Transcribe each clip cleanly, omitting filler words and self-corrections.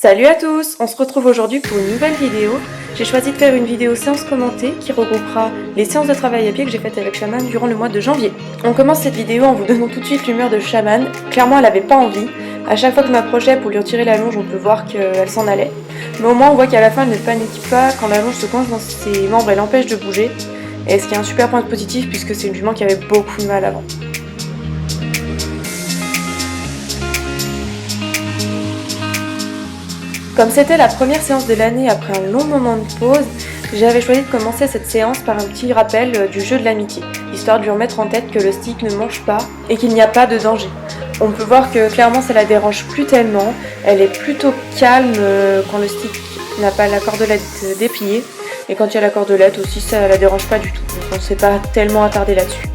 Salut à tous, on se retrouve aujourd'hui pour une nouvelle vidéo. J'ai choisi de faire une vidéo séance commentée qui regroupera les séances de travail à pied que j'ai faites avec Shaman durant le mois de janvier. On commence cette vidéo en vous donnant tout de suite l'humeur de Shaman. Clairement elle avait pas envie. À chaque fois que je m'approchais pour lui retirer la longe, on peut voir qu'elle s'en allait. Mais au moins on voit qu'à la fin elle ne panique pas quand la longe se coince dans ses membres et l'empêche de bouger. Et ce qui est un super point positif puisque c'est une jument qui avait beaucoup de mal avant. Comme c'était la première séance de l'année après un long moment de pause, j'avais choisi de commencer cette séance par un petit rappel du jeu de l'amitié, histoire de lui remettre en tête que le stick ne mange pas et qu'il n'y a pas de danger. On peut voir que clairement ça la dérange plus tellement, elle est plutôt calme quand le stick n'a pas la cordelette dépliée, et quand il y a la cordelette aussi ça la dérange pas du tout, donc on ne s'est pas tellement attardé là-dessus.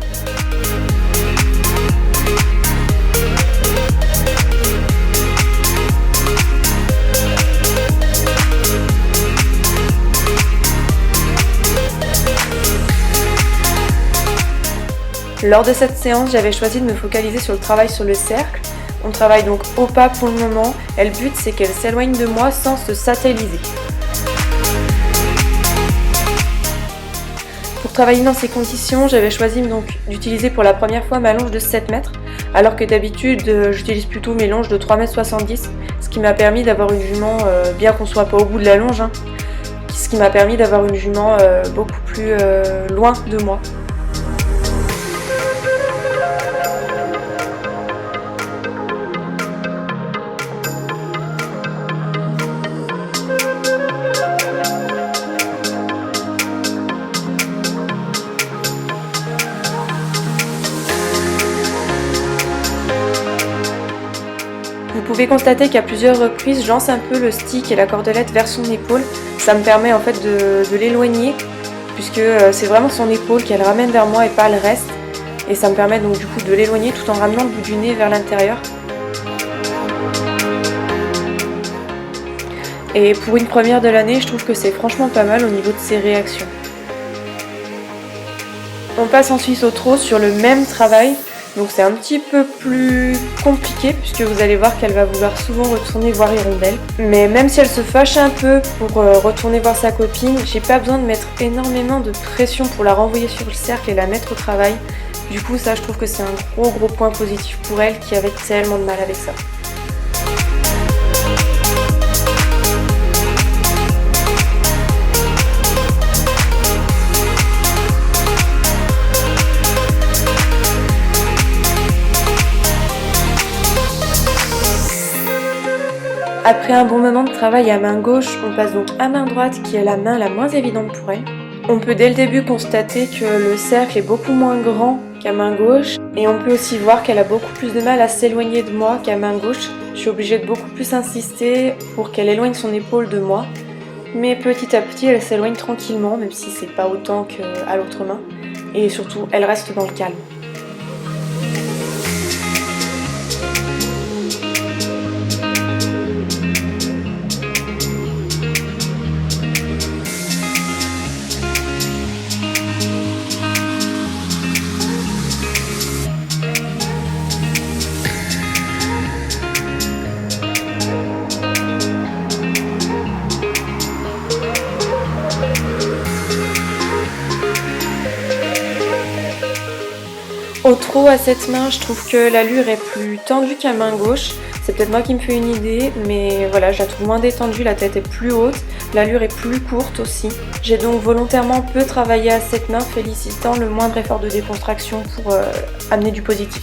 Lors de cette séance, j'avais choisi de me focaliser sur le travail sur le cercle. On travaille donc au pas pour le moment, et le but c'est qu'elle s'éloigne de moi sans se satelliser. Pour travailler dans ces conditions, j'avais choisi donc d'utiliser pour la première fois ma longe de 7 mètres, alors que d'habitude j'utilise plutôt mes longes de 3,70 m, ce qui m'a permis d'avoir une jument, bien qu'on soit pas au bout de la longe, ce qui m'a permis d'avoir une jument beaucoup plus loin de moi. Vous pouvez constater qu'à plusieurs reprises, j'ance un peu le stick et la cordelette vers son épaule. Ça me permet en fait de l'éloigner, puisque c'est vraiment son épaule qu'elle ramène vers moi et pas le reste. Et ça me permet donc du coup de l'éloigner tout en ramenant le bout du nez vers l'intérieur. Et pour une première de l'année, je trouve que c'est franchement pas mal au niveau de ses réactions. On passe ensuite au trot sur le même travail. Donc c'est un petit peu plus compliqué puisque vous allez voir qu'elle va vouloir souvent retourner voir Hirondelle. Mais même si elle se fâche un peu pour retourner voir sa copine, j'ai pas besoin de mettre énormément de pression pour la renvoyer sur le cercle et la mettre au travail. Du coup ça je trouve que c'est un gros point positif pour elle qui avait tellement de mal avec ça. Après un bon moment de travail à main gauche, on passe donc à main droite qui est la main la moins évidente pour elle. On peut dès le début constater que le cercle est beaucoup moins grand qu'à main gauche et on peut aussi voir qu'elle a beaucoup plus de mal à s'éloigner de moi qu'à main gauche. Je suis obligée de beaucoup plus insister pour qu'elle éloigne son épaule de moi. Mais petit à petit elle s'éloigne tranquillement même si c'est pas autant qu'à l'autre main. Et surtout elle reste dans le calme. Au trot à cette main, je trouve que l'allure est plus tendue qu'à main gauche. C'est peut-être moi qui me fais une idée, mais voilà, je la trouve moins détendue, la tête est plus haute, l'allure est plus courte aussi. J'ai donc volontairement peu travaillé à cette main, félicitant le moindre effort de décontraction pour amener du positif.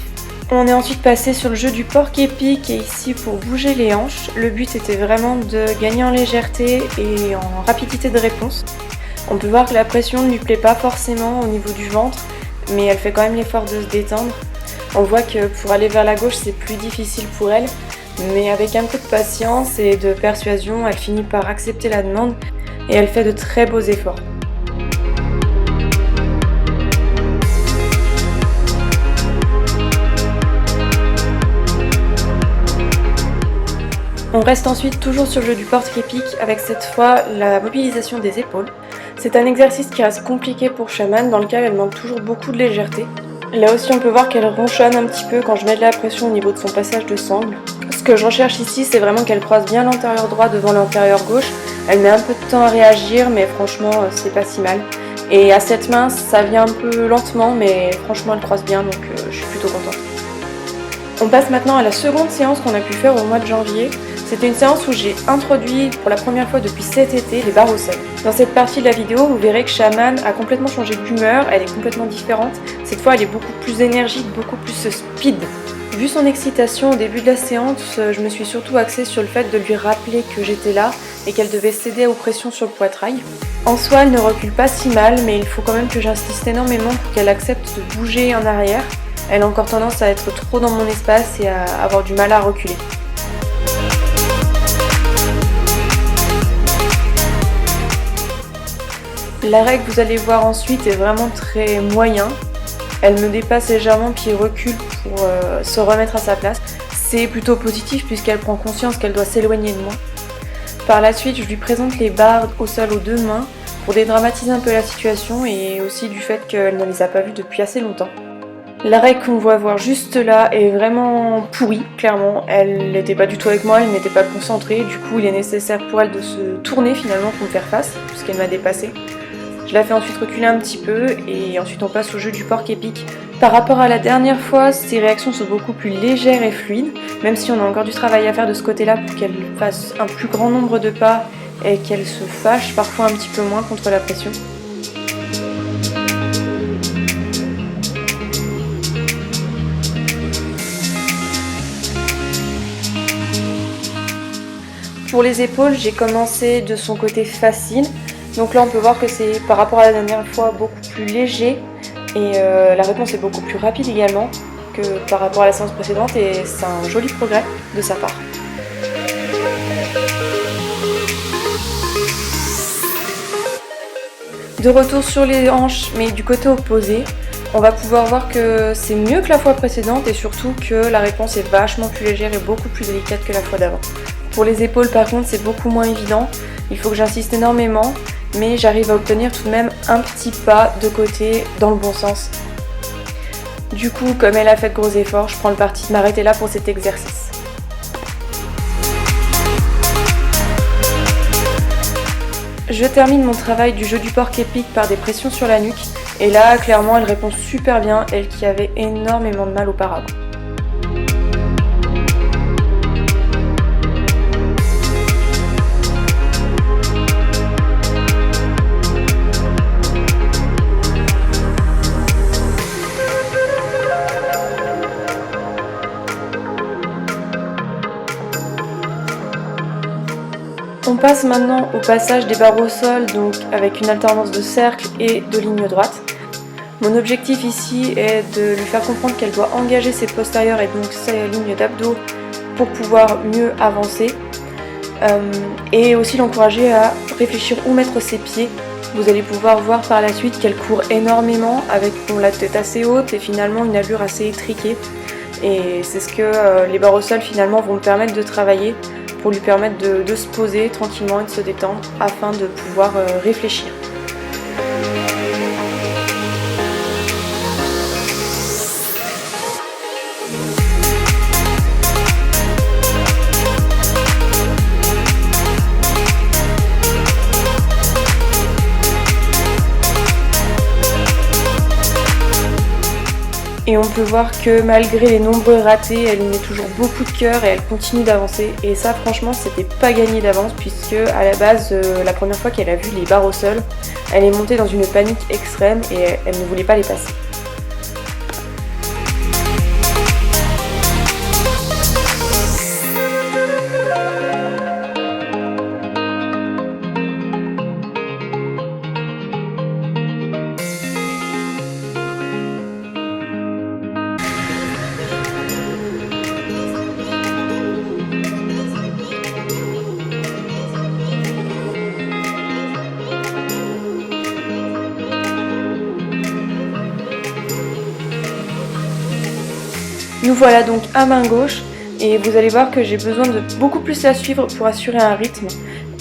On est ensuite passé sur le jeu du porc-épic et ici pour bouger les hanches. Le but était vraiment de gagner en légèreté et en rapidité de réponse. On peut voir que la pression ne lui plaît pas forcément au niveau du ventre, mais elle fait quand même l'effort de se détendre. On voit que pour aller vers la gauche c'est plus difficile pour elle, mais avec un peu de patience et de persuasion, elle finit par accepter la demande et elle fait de très beaux efforts. On reste ensuite toujours sur le jeu du porc-épic avec cette fois la mobilisation des épaules. C'est un exercice qui reste compliqué pour Shaman dans lequel elle manque toujours beaucoup de légèreté. Là aussi on peut voir qu'elle ronchonne un petit peu quand je mets de la pression au niveau de son passage de sangle. Ce que je recherche ici, c'est vraiment qu'elle croise bien l'antérieur droit devant l'antérieur gauche. Elle met un peu de temps à réagir, mais franchement, c'est pas si mal. Et à cette main, ça vient un peu lentement, mais franchement, elle croise bien, donc je suis plutôt contente. On passe maintenant à la seconde séance qu'on a pu faire au mois de janvier. C'était une séance où j'ai introduit pour la première fois depuis cet été les barres au sol. Dans cette partie de la vidéo, vous verrez que Shaman a complètement changé d'humeur, elle est complètement différente. Cette fois, elle est beaucoup plus énergique, beaucoup plus speed. Vu son excitation au début de la séance, je me suis surtout axée sur le fait de lui rappeler que j'étais là et qu'elle devait céder aux pressions sur le poitrail. En soi, elle ne recule pas si mal, mais il faut quand même que j'insiste énormément pour qu'elle accepte de bouger en arrière. Elle a encore tendance à être trop dans mon espace et à avoir du mal à reculer. L'arrêt que vous allez voir ensuite est vraiment très moyen. Elle me dépasse légèrement puis recule pour se remettre à sa place. C'est plutôt positif puisqu'elle prend conscience qu'elle doit s'éloigner de moi. Par la suite, je lui présente les barres au sol aux deux mains pour dédramatiser un peu la situation et aussi du fait qu'elle ne les a pas vues depuis assez longtemps. L'arrêt qu'on voit voir juste là est vraiment pourri, clairement. Elle n'était pas du tout avec moi, elle n'était pas concentrée. Du coup, il est nécessaire pour elle de se tourner finalement pour me faire face puisqu'elle m'a dépassée. Je la fais ensuite reculer un petit peu et ensuite on passe au jeu du porc épic. Par rapport à la dernière fois, ses réactions sont beaucoup plus légères et fluides, même si on a encore du travail à faire de ce côté-là pour qu'elle fasse un plus grand nombre de pas et qu'elle se fâche parfois un petit peu moins contre la pression. Pour les épaules, j'ai commencé de son côté facile. Donc là on peut voir que c'est par rapport à la dernière fois beaucoup plus léger et la réponse est beaucoup plus rapide également que par rapport à la séance précédente et c'est un joli progrès de sa part. De retour sur les hanches mais du côté opposé, on va pouvoir voir que c'est mieux que la fois précédente et surtout que la réponse est vachement plus légère et beaucoup plus délicate que la fois d'avant. Pour les épaules par contre c'est beaucoup moins évident, il faut que j'insiste énormément. Mais j'arrive à obtenir tout de même un petit pas de côté dans le bon sens. Du coup, comme elle a fait de gros efforts, je prends le parti de m'arrêter là pour cet exercice. Je termine mon travail du jeu du porc épic par des pressions sur la nuque. Et là, clairement, elle répond super bien, elle qui avait énormément de mal auparavant. On passe maintenant au passage des barres au sol, donc avec une alternance de cercle et de ligne droite. Mon objectif ici est de lui faire comprendre qu'elle doit engager ses postérieurs et donc ses lignes d'abdos pour pouvoir mieux avancer. Et aussi l'encourager à réfléchir où mettre ses pieds. Vous allez pouvoir voir par la suite qu'elle court énormément avec la tête assez haute et finalement une allure assez étriquée. Et c'est ce que les barres au sol finalement vont me permettre de travailler pour lui permettre de se poser tranquillement et de se détendre afin de pouvoir réfléchir. Et on peut voir que malgré les nombreux ratés, elle y met toujours beaucoup de cœur et elle continue d'avancer. Et ça franchement c'était pas gagné d'avance puisque à la base, la première fois qu'elle a vu les barres au sol, elle est montée dans une panique extrême et elle ne voulait pas les passer. Nous voilà donc à main gauche et vous allez voir que j'ai besoin de beaucoup plus la suivre pour assurer un rythme.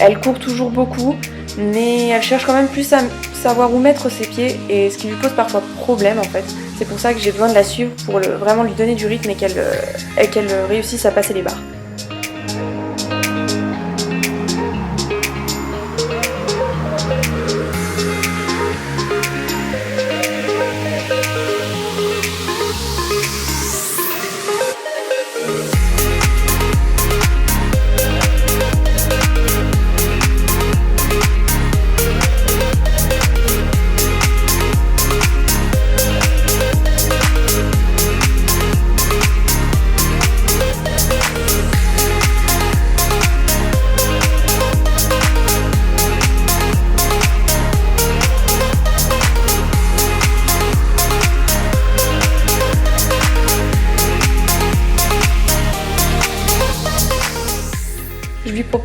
Elle court toujours beaucoup mais elle cherche quand même plus à savoir où mettre ses pieds et ce qui lui pose parfois problème en fait. C'est pour ça que j'ai besoin de la suivre pour vraiment lui donner du rythme et qu'elle réussisse à passer les barres.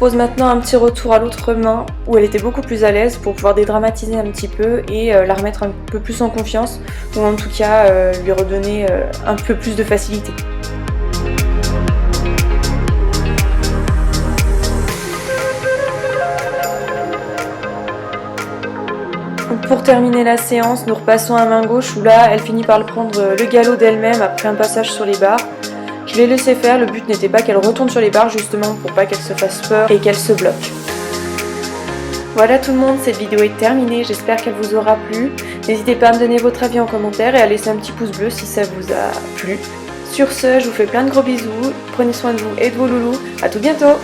propose maintenant un petit retour à l'autre main où elle était beaucoup plus à l'aise pour pouvoir dédramatiser un petit peu et la remettre un peu plus en confiance ou en tout cas lui redonner un peu plus de facilité. Pour terminer la séance, nous repassons à main gauche où là, elle finit par le prendre le galop d'elle-même après un passage sur les barres. Je l'ai laissé faire, le but n'était pas qu'elle retourne sur les barres justement pour pas qu'elle se fasse peur et qu'elle se bloque. Voilà tout le monde, cette vidéo est terminée, j'espère qu'elle vous aura plu. N'hésitez pas à me donner votre avis en commentaire et à laisser un petit pouce bleu si ça vous a plu. Sur ce, je vous fais plein de gros bisous, prenez soin de vous et de vos loulous, à tout bientôt!